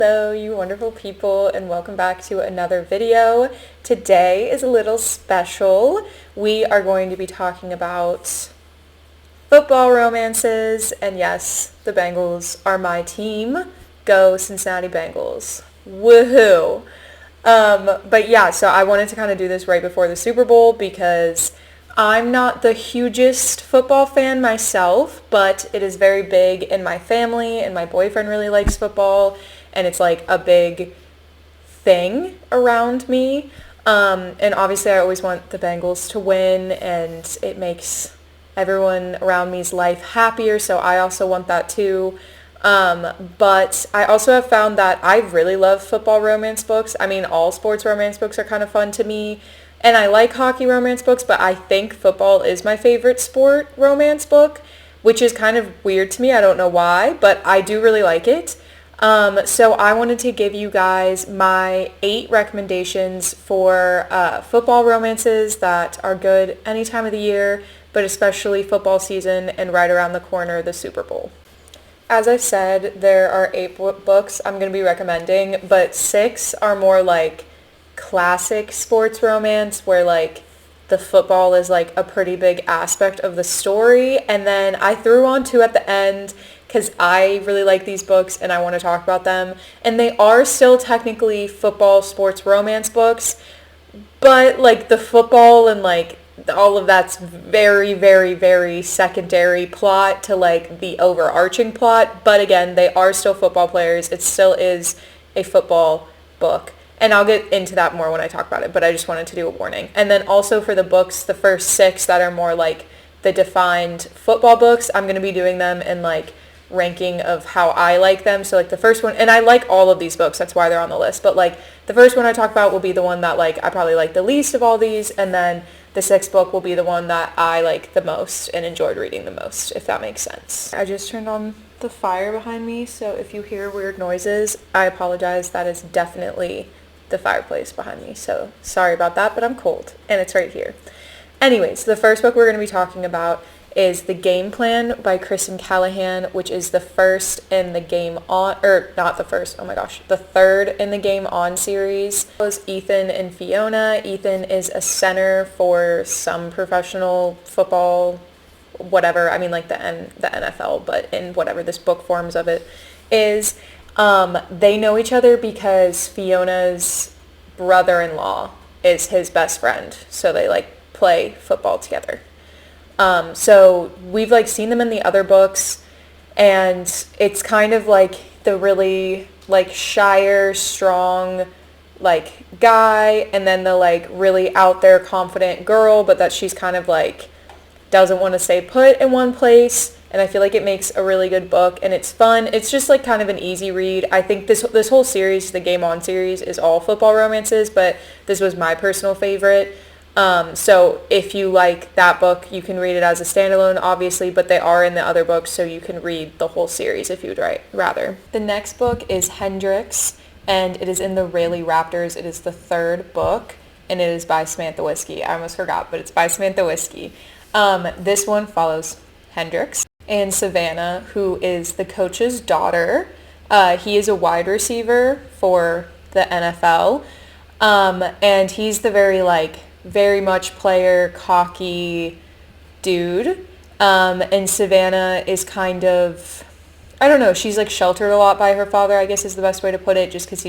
Hello, you wonderful people, and welcome back to another video. Today is a little special. We are going to be talking about football romances, and yes, the Bengals are my team. Go Cincinnati Bengals. Woohoo! But yeah, so I wanted to kind of do this right before the Super Bowl because I'm not the hugest football fan myself, but it is very big in my family, and my boyfriend really likes football, and it's like a big thing around me. And obviously I always want the Bengals to win, and it makes everyone around me's life happier, so I also want that too. But I also have found that I really love football romance books. I mean, all sports romance books are kind of fun to me. And I like hockey romance books, but I think football is my favorite sport romance book, which is kind of weird to me. I don't know why, but I do really like it. So I wanted to give you guys my 8 recommendations for football romances that are good any time of the year, but especially football season and right around the corner, the Super Bowl. As I've said, there are 8 books I'm going to be recommending, but 6 are more like classic sports romance where like the football is like a pretty big aspect of the story, and then I threw on 2 at the end because I really like these books and I want to talk about them, and they are still technically football sports romance books, but like the football and like all of that's very, very, very secondary plot to like the overarching plot. But again, they are still football players. It still is a football book. And I'll get into that more when I talk about it, but I just wanted to do a warning. And then also for the books, the first 6 that are more like the defined football books, I'm going to be doing them in like ranking of how I like them. So like the first one, and I like all of these books, that's why they're on the list, but like the first one I talk about will be the one that like I probably like the least of all these, and then the 6th book will be the one that I like the most and enjoyed reading the most, if that makes sense. I just turned on the fire behind me, so if you hear weird noises, I apologize. That is definitely the fireplace behind me, so sorry about that, but I'm cold and it's right here. Anyways, the first book we're going to be talking about is The Game Plan by Kristen Callihan, which is the first in the Game On, or not the first, oh my gosh, the third in the Game On series. It was Ethan and Fiona. Ethan is a center for some professional football, whatever, I mean like the NFL, but in whatever this book forms of it is. They know each other because Fiona's brother-in-law is his best friend, so they like play football together. So we've like seen them in the other books, and it's kind of like the really like shyer, strong like guy, and then the like really out there confident girl, but that she's kind of like doesn't want to stay put in one place. And I feel like it makes a really good book, and it's fun. It's just like kind of an easy read. I think this whole series, the Game On series, is all football romances, but this was my personal favorite. So if you like that book, you can read it as a standalone, obviously, but they are in the other books, so you can read the whole series if you would rather. The next book is Hendrix, and it is in the Raleigh Raptors. It is the 3rd book, and it is by Samantha Whiskey. I almost forgot, but it's by Samantha Whiskey. This one follows Hendrix and Savannah, who is the coach's daughter. He is a wide receiver for the NFL, and he's the very much player, cocky dude. And Savannah is kind of, I don't know, she's like sheltered a lot by her father, I guess is the best way to put it, just because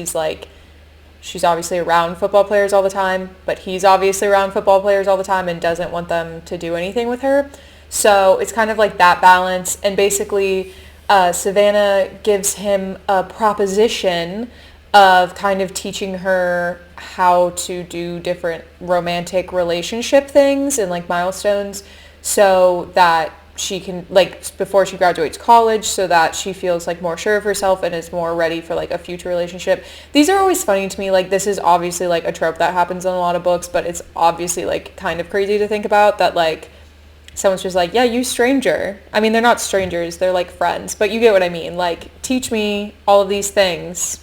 she's obviously around football players all the time, but he's obviously around football players all the time and doesn't want them to do anything with her. So it's kind of like that balance. And basically, Savannah gives him a proposition of kind of teaching her how to do different romantic relationship things and like milestones, so that she can, like, before she graduates college, so that she feels like more sure of herself and is more ready for like a future relationship. These are always funny to me. Like, this is obviously like a trope that happens in a lot of books, but it's obviously like kind of crazy to think about that like someone's just like, yeah, you stranger. I mean, they're not strangers, they're like friends, but you get what I mean. Like, teach me all of these things.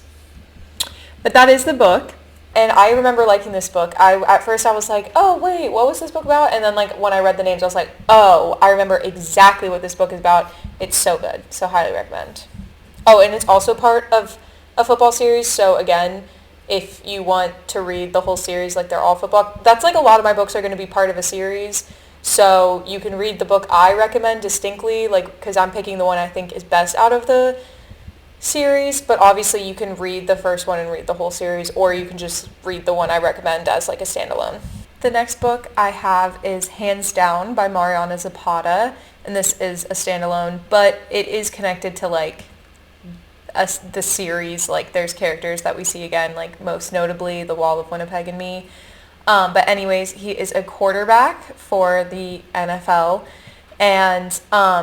But that is the book. And I remember liking this book. At first I was like, oh, wait, what was this book about? And then like when I read the names, I was like, oh, I remember exactly what this book is about. It's so good. So highly recommend. Oh, and it's also part of a football series. So again, if you want to read the whole series, like they're all football, that's like a lot of my books are going to be part of a series. So you can read the book I recommend distinctly, like, because I'm picking the one I think is best out of the series, but obviously you can read the first one and read the whole series, or you can just read the one I recommend as like a standalone. The next book I have is Hands Down by Mariana Zapata, and this is a standalone, but it is connected to like the series. Like there's characters that we see again, like most notably The Wall of Winnipeg and Me. But anyways, he is a quarterback for the NFL, and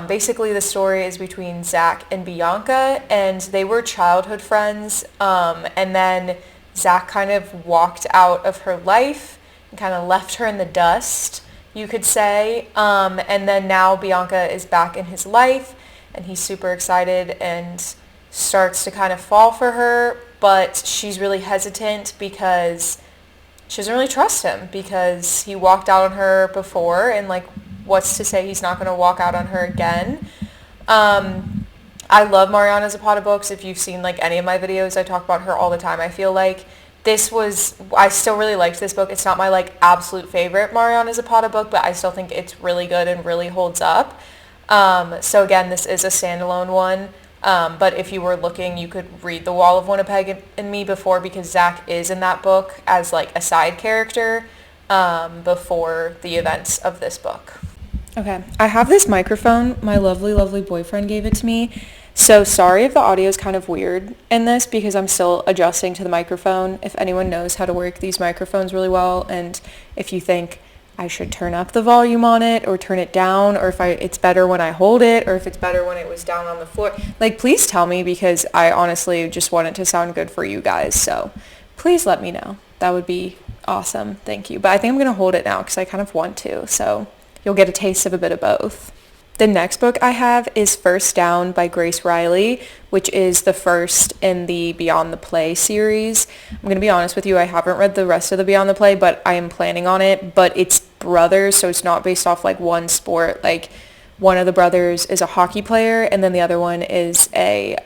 basically the story is between Zach and Bianca, and they were childhood friends, and then Zach kind of walked out of her life and kind of left her in the dust, you could say, and then now Bianca is back in his life, and he's super excited and starts to kind of fall for her, but she's really hesitant because she doesn't really trust him because he walked out on her before, and like what's to say he's not going to walk out on her again. I love Mariana Zapata books. If you've seen like any of my videos, I talk about her all the time. I feel like I still really liked this book. It's not my like absolute favorite Mariana Zapata book, but I still think it's really good and really holds up. So again, this is a standalone one. But if you were looking, you could read The Wall of Winnipeg and Me before, because Zach is in that book as like a side character before the events of this book. Okay, I have this microphone. My lovely, lovely boyfriend gave it to me. So sorry if the audio is kind of weird in this because I'm still adjusting to the microphone. If anyone knows how to work these microphones really well, and if you think I should turn up the volume on it or turn it down, or if it's better when I hold it, or if it's better when it was down on the floor, like please tell me, because I honestly just want it to sound good for you guys. So please let me know. That would be awesome. Thank you. But I think I'm going to hold it now because I kind of want to. So you'll get a taste of a bit of both. The next book I have is First Down by Reilly, which is the first in the Beyond the Play series. I'm going to be honest with you, I haven't read the rest of the Beyond the Play, but I am planning on it. But it's brothers, so it's not based off like one sport. Like one of the brothers is a hockey player, and then the other one is a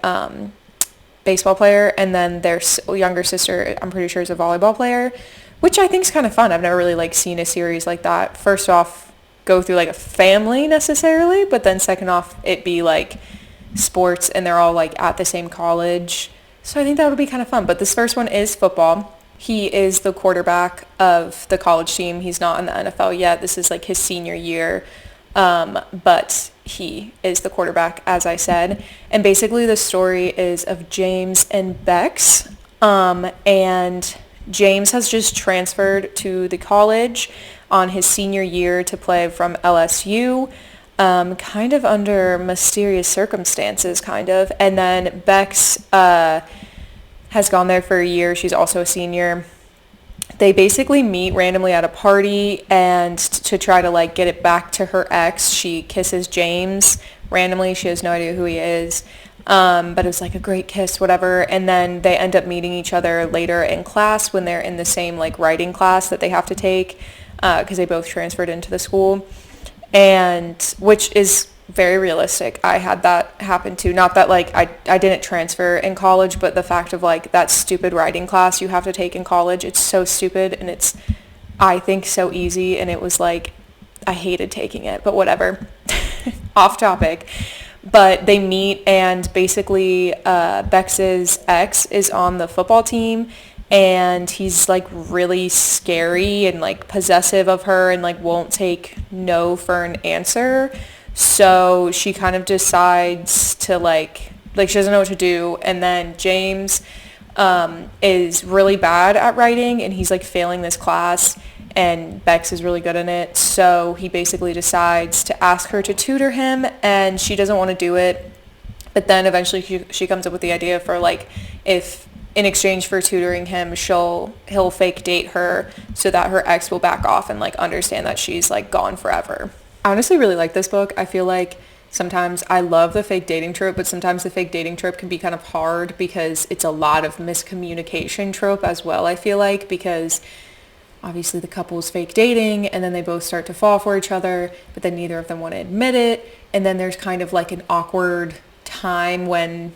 baseball player, and then their younger sister, I'm pretty sure, is a volleyball player, which I think is kind of fun. I've never really like seen a series like that. First off, go through like a family necessarily, but then second off, it be like sports and they're all like at the same college. So I think that would be kind of fun. But this first one is football. He is the quarterback of the college team. He's not in the NFL yet. This is like his senior year. But he is the quarterback, as I said. And basically the story is of James and Bex. And James has just transferred to the college on his senior year to play from LSU, kind of under mysterious circumstances, kind of. And then Bex has gone there for a year. She's also a senior. They basically meet randomly at a party, and to try to like get it back to her ex, she kisses James randomly. She has no idea who he is. But it was like a great kiss, whatever. And then they end up meeting each other later in class when they're in the same like writing class that they have to take, because they both transferred into the school, and which is very realistic. I had that happen too. Not that like I didn't transfer in college, but the fact of like that stupid writing class you have to take in college, it's so stupid, and it's, I think, so easy, and it was like I hated taking it, but whatever. Off topic. But they meet, and basically Bex's ex is on the football team, and he's like really scary and like possessive of her and like won't take no for an answer. So she kind of decides to like she doesn't know what to do. And then James is really bad at writing, and he's like failing this class, and Bex is really good in it. So he basically decides to ask her to tutor him, and she doesn't want to do it. But then eventually she comes up with the idea for like, if in exchange for tutoring him, he'll fake date her so that her ex will back off and like understand that she's like gone forever. I honestly really like this book. I feel like sometimes I love the fake dating trope, but sometimes the fake dating trope can be kind of hard because it's a lot of miscommunication trope as well, I feel like, because obviously the couple is fake dating, and then they both start to fall for each other, but then neither of them want to admit it, and then there's kind of like an awkward time when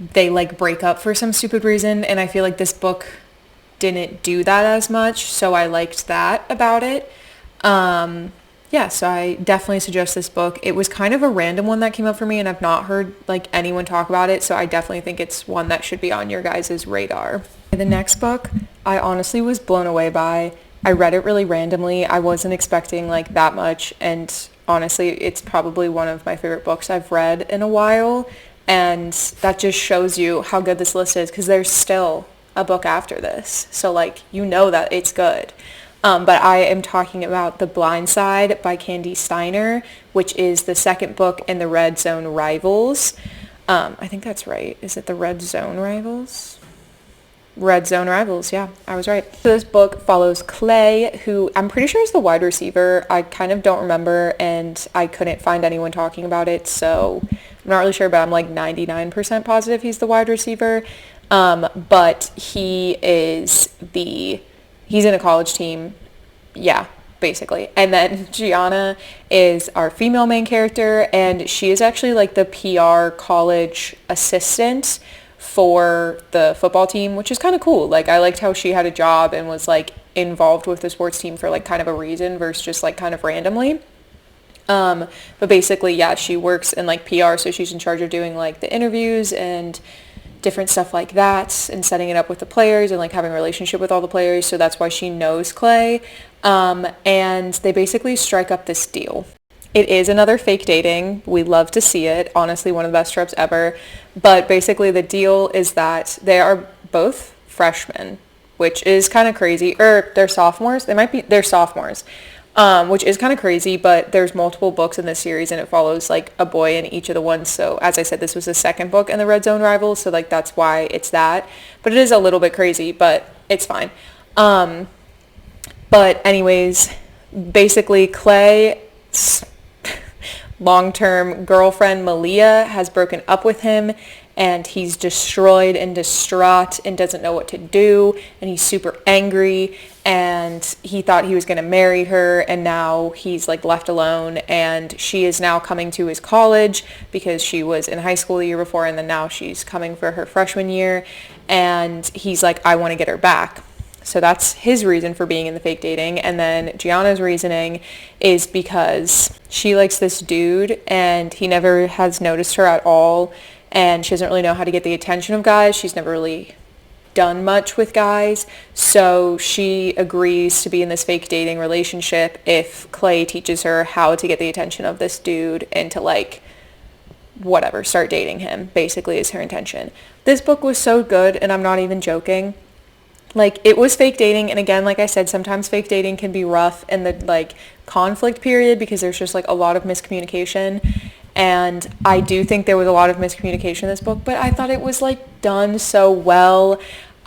they like break up for some stupid reason, and I feel like this book didn't do that as much, so I liked that about it. Yeah, so I definitely suggest this book. It was kind of a random one that came up for me, and I've not heard like anyone talk about it, so I definitely think it's one that should be on your guys' radar. The next book, I honestly was blown away by. I read it really randomly. I wasn't expecting like that much, and honestly, it's probably one of my favorite books I've read in a while, and that just shows you how good this list is, because there's still a book after this, so like you know that it's good. But I am talking about The Blind Side by Steiner, which is the second book in the Red Zone Rivals. I think that's right. Is it the Red Zone Rivals? Red Zone Rivals, yeah, I was right. So this book follows Clay, who I'm pretty sure is the wide receiver. I kind of don't remember, and I couldn't find anyone talking about it, so I'm not really sure, but I'm like 99% positive he's the wide receiver. But he's in a college team, yeah, basically. And then Gianna is our female main character, and she is actually like the PR college assistant for the football team, which is kind of cool. Like, I liked how she had a job and was like involved with the sports team for like kind of a reason versus just like kind of randomly. But basically, yeah, she works in like PR, so she's in charge of doing like the interviews and different stuff like that, and setting it up with the players and like having a relationship with all the players. So that's why she knows Clay. And they basically strike up this deal. It is another fake dating. We love to see it. Honestly, one of the best tropes ever. But basically the deal is that they are both freshmen, which is kind of crazy. Or they're sophomores. They're sophomores. Which is kind of crazy, but there's multiple books in this series, and it follows like a boy in each of the ones. So as I said, this was the second book in the Red Zone Rivals, so like that's why it's that. But it is a little bit crazy, but it's fine. But anyways, basically Clay's long-term girlfriend Malia has broken up with him, and he's destroyed and distraught and doesn't know what to do, and he's super angry, and he thought he was going to marry her, and now he's like left alone, and she is now coming to his college because she was in high school the year before, and then now she's coming for her freshman year, and he's like, I want to get her back. So that's his reason for being in the fake dating. And then Gianna's reasoning is because she likes this dude and he never has noticed her at all, and she doesn't really know how to get the attention of guys. She's never really done much with guys, so she agrees to be in this fake dating relationship if Clay teaches her how to get the attention of this dude and to like whatever, start dating him, basically is her intention. This book was so good, and I'm not even joking. Like, it was fake dating, and again, like I said, sometimes fake dating can be rough in the like conflict period because there's just like a lot of miscommunication, and I do think there was a lot of miscommunication in this book, but I thought it was like done so well.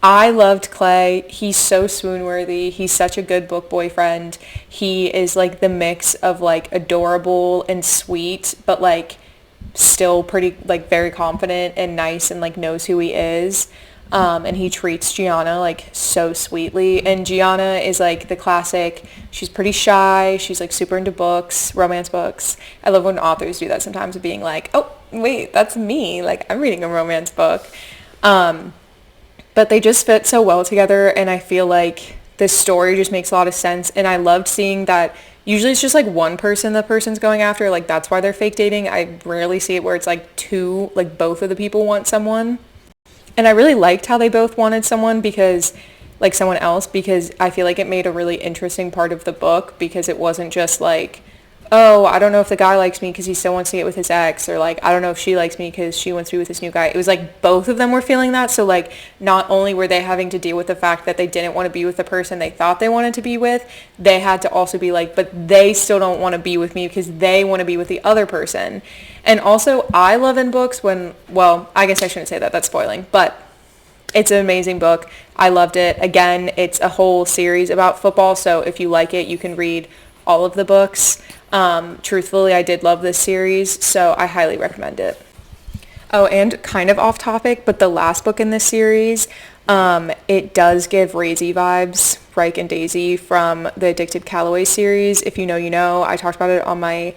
I loved Clay. He's so swoon-worthy. He's such a good book boyfriend. He is like the mix of like adorable and sweet, but like still pretty like very confident and nice and like knows who he is. And he treats Gianna like so sweetly, and Gianna is like the classic, she's pretty shy, she's like super into books, romance books. I love when authors do that sometimes, of being like, oh wait, that's me, like I'm reading a romance book. But they just fit so well together, and I feel like this story just makes a lot of sense, and I loved seeing that usually it's just like one person the person's going after, like that's why they're fake dating. I rarely see it where it's like two, like both of the people want someone. And I really liked how they both wanted someone because, like someone else, because I feel like it made a really interesting part of the book, because it wasn't just like, oh, I don't know if the guy likes me because he still wants to get with his ex, or like, I don't know if she likes me because she wants to be with this new guy. It was like both of them were feeling that. So like, not only were they having to deal with the fact that they didn't want to be with the person they thought they wanted to be with, they had to also be like, but they still don't want to be with me because they want to be with the other person. And also, I love in books when, well, I guess I shouldn't say that, that's spoiling, but it's an amazing book. I loved it. Again, it's a whole series about football, so if you like it, you can read all of the books. Truthfully, I did love this series, so I highly recommend it. Oh, and kind of off topic, but the last book in this series, it does give Raisy vibes, Reich and Daisy from the Addicted Calloway series. If you know, you know. I talked about it on my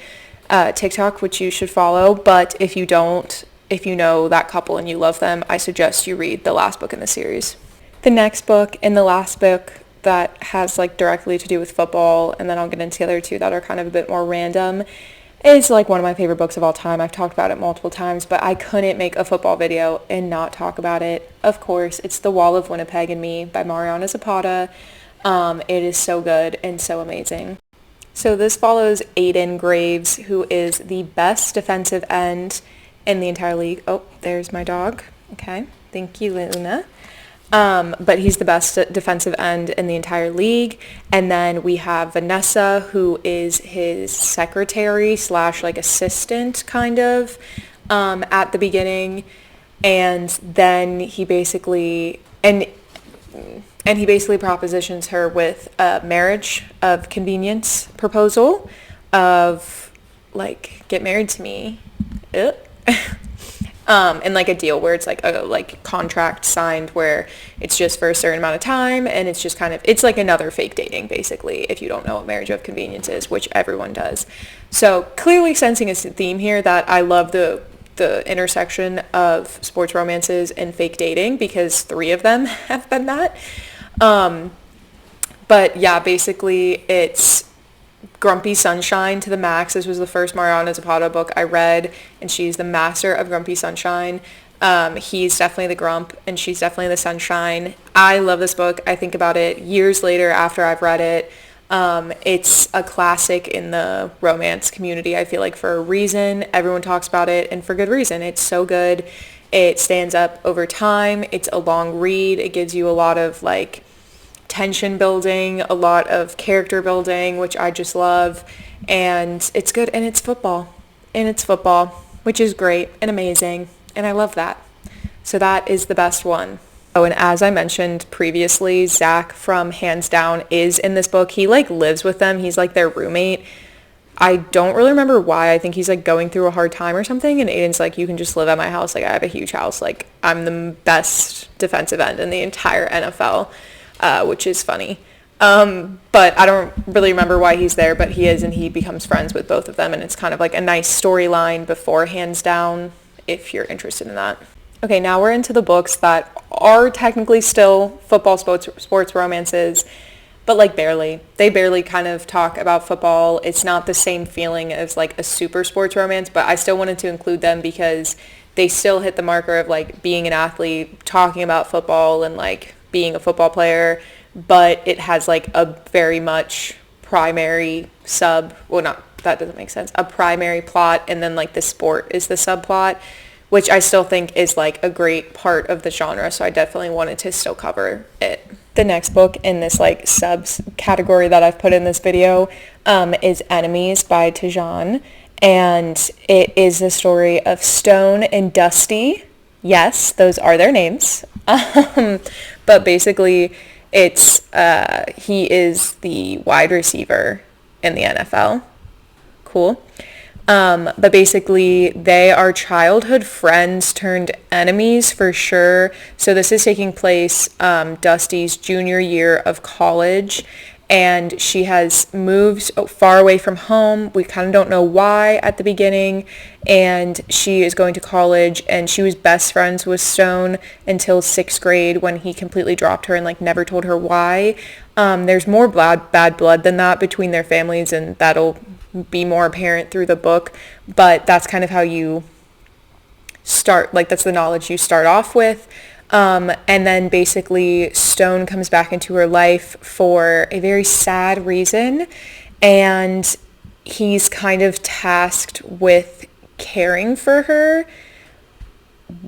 TikTok, which you should follow, but if you don't, if you know that couple and you love them, I suggest you read the last book in the series. The next book and the last book that has like directly to do with football, and then I'll get into the other two that are kind of a bit more random, is like one of my favorite books of all time. I've talked about it multiple times, but I couldn't make a football video and not talk about it. Of course, it's The Wall of Winnipeg and Me by Mariana Zapata. It is so good and so amazing. So this follows Aiden Graves, who is the best defensive end in the entire league. Oh, there's my dog. Okay, thank you, Luna. But he's the best defensive end in the entire league. And then we have Vanessa, who is his secretary / like assistant kind of at the beginning. And then he basically propositions her with a marriage of convenience proposal of like, get married to me. And like a deal where it's like a like contract signed where it's just for a certain amount of time, and it's just kind of, it's like another fake dating basically, if you don't know what marriage of convenience is, which everyone does. So clearly sensing a theme here that I love the intersection of sports romances and fake dating, because 3 of them have been that. But yeah, basically it's Grumpy Sunshine to the max. This was the first Mariana Zapata book I read, and she's the master of Grumpy Sunshine. He's definitely the grump, and she's definitely the sunshine. I love this book. I think about it years later after I've read it. It's a classic in the romance community, I feel like, for a reason. Everyone talks about it, and for good reason. It's so good. It stands up over time. It's a long read. It gives you a lot of like tension building, a lot of character building, which I just love. And it's good, and it's football. Which is great and amazing, and I love that. So that is the best one. Oh, and as I mentioned previously, Zach from Hands Down is in this book. He like lives with them. He's like their roommate. I don't really remember why. I think he's like going through a hard time or something, and Aiden's like, you can just live at my house. Like, I have a huge house. Like, I'm the best defensive end in the entire NFL, which is funny. But I don't really remember why he's there, but he is, and he becomes friends with both of them, and it's kind of like a nice storyline before Hands Down, if you're interested in that. Okay, now we're into the books that are technically still football sports romances, but like barely. They barely kind of talk about football. It's not the same feeling as like a super sports romance, but I still wanted to include them because they still hit the marker of like being an athlete, talking about football, and like being a football player, but it has like a very much primary that doesn't make sense, a primary plot, and then like the sport is the subplot, which I still think is like a great part of the genre, so I definitely wanted to still cover it. The next book in this like subcategory that I've put in this video is Enemies by Tijan, and it is the story of Stone and Dusty. Yes, those are their names. But basically it's he is the wide receiver in the NFL. Cool. But basically they are childhood friends turned enemies for sure. So this is taking place Dusty's junior year of college, and she has moved far away from home. We kind of don't know why at the beginning, and she is going to college, and she was best friends with Stone until 6th grade when he completely dropped her and like never told her why. There's more bad blood than that between their families, and that'll be more apparent through the book, but that's kind of how you start, like that's the knowledge you start off with. And then basically Stone comes back into her life for a very sad reason, and he's kind of tasked with caring for her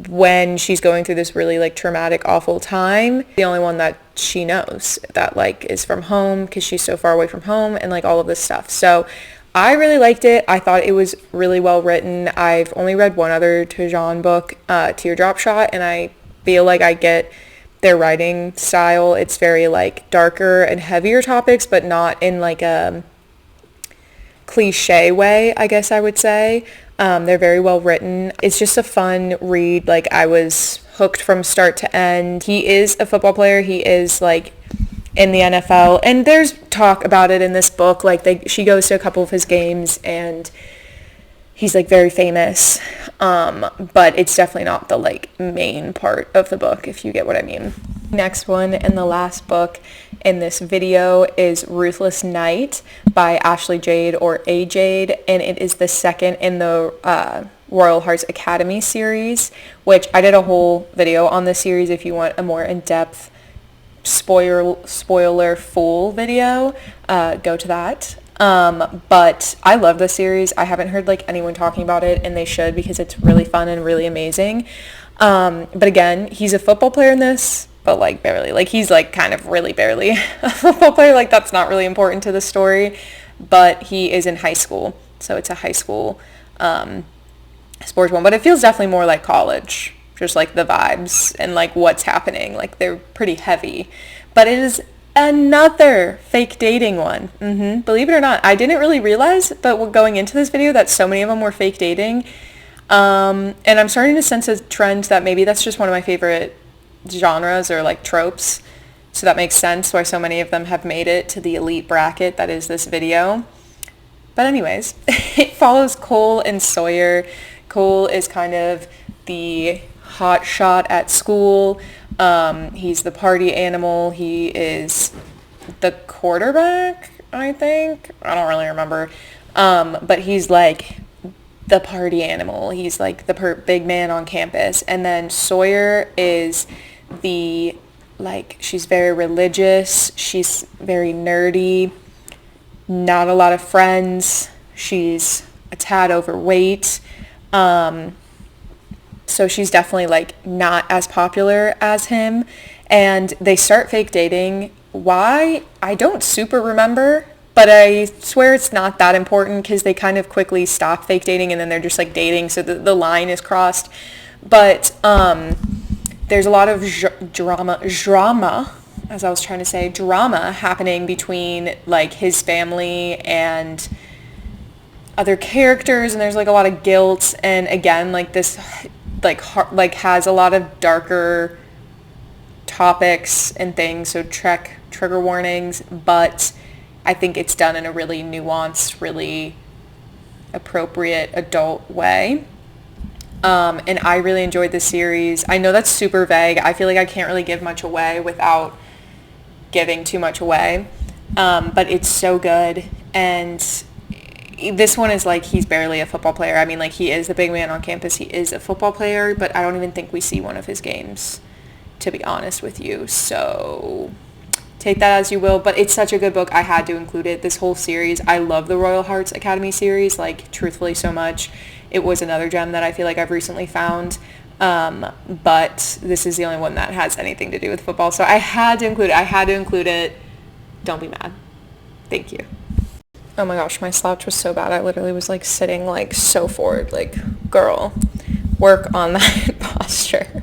when she's going through this really like traumatic, awful time. The only one that she knows that like is from home, because she's so far away from home, and like all of this stuff. So I really liked it. I thought it was really well written. I've only read one other Tijan book, Teardrop Shot, and I feel like I get their writing style. It's very like darker and heavier topics, but not in like a cliche way, I guess I would say. They're very well written. It's just a fun read. Like, I was hooked from start to end. He is a football player. He is like in the NFL, and there's talk about it in this book. Like she goes to a couple of his games, and he's like very famous, but it's definitely not the like main part of the book, if you get what I mean. Next one and the last book in this video is Ruthless Night by Ashley Jade, or A Jade, and it is the second in the Royal Hearts Academy series, which I did a whole video on this series. If you want a more in-depth spoiler full video, go to that. But I love this series. I haven't heard like anyone talking about it, and they should, because it's really fun and really amazing. But again, he's a football player in this, but like barely. Like he's like kind of really barely a football player. Like that's not really important to the story, but he is in high school, so it's a high school sports one. But it feels definitely more like college, just like the vibes and like what's happening. Like they're pretty heavy, but it is another fake dating one. Believe it or not, I didn't really realize, but going into this video, that so many of them were fake dating. And I'm starting to sense a trend that maybe that's just one of my favorite genres or like tropes. So that makes sense why so many of them have made it to the elite bracket that is this video. But anyways, it follows Cole and Sawyer. Cole is kind of the hot shot at school. He's the party animal. He is the quarterback, I think. I don't really remember. But he's like the party animal. He's like the big man on campus. And then Sawyer is the, like, she's very religious. She's very nerdy. Not a lot of friends. She's a tad overweight. So she's definitely like not as popular as him, and they start fake dating. Why? I don't super remember, but I swear it's not that important because they kind of quickly stop fake dating and then they're just like dating, so the line is crossed. But there's a lot of drama, as I was trying to say, drama happening between like his family and other characters, and there's like a lot of guilt, and again like this like has a lot of darker topics and things, so trigger warnings, but I think it's done in a really nuanced, really appropriate adult way. And I really enjoyed this series. I know that's super vague. I feel like I can't really give much away without giving too much away, but it's so good. And this one is like, he's barely a football player. I mean, like, he is the big man on campus. He is a football player, but I don't even think we see one of his games, to be honest with you. So take that as you will, but it's such a good book. I had to include it. This whole series, I love the Royal Hearts Academy series, like, truthfully, so much. It was another gem that I feel like I've recently found, but this is the only one that has anything to do with football, so I had to include it. Don't be mad. Thank you. Oh my gosh, my slouch was so bad. I literally was like sitting like so forward, like, girl, work on that posture.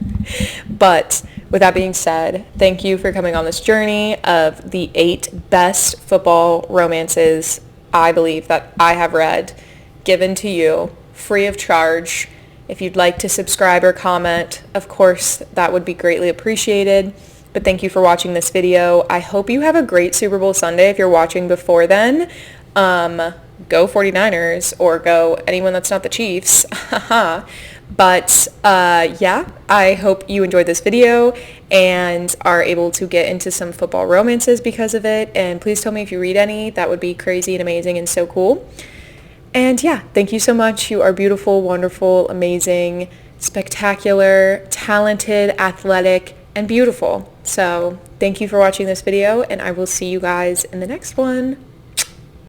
But with that being said, thank you for coming on this journey of the 8 best football romances I believe that I have read, given to you free of charge. If you'd like to subscribe or comment, of course, that would be greatly appreciated. But thank you for watching this video. I hope you have a great Super Bowl Sunday if you're watching before then. Go 49ers, or go anyone that's not the Chiefs. But yeah, I hope you enjoyed this video and are able to get into some football romances because of it. And please tell me if you read any. That would be crazy and amazing and so cool. And yeah, thank you so much. You are beautiful, wonderful, amazing, spectacular, talented, athletic, and beautiful. So thank you for watching this video, and I will see you guys in the next one.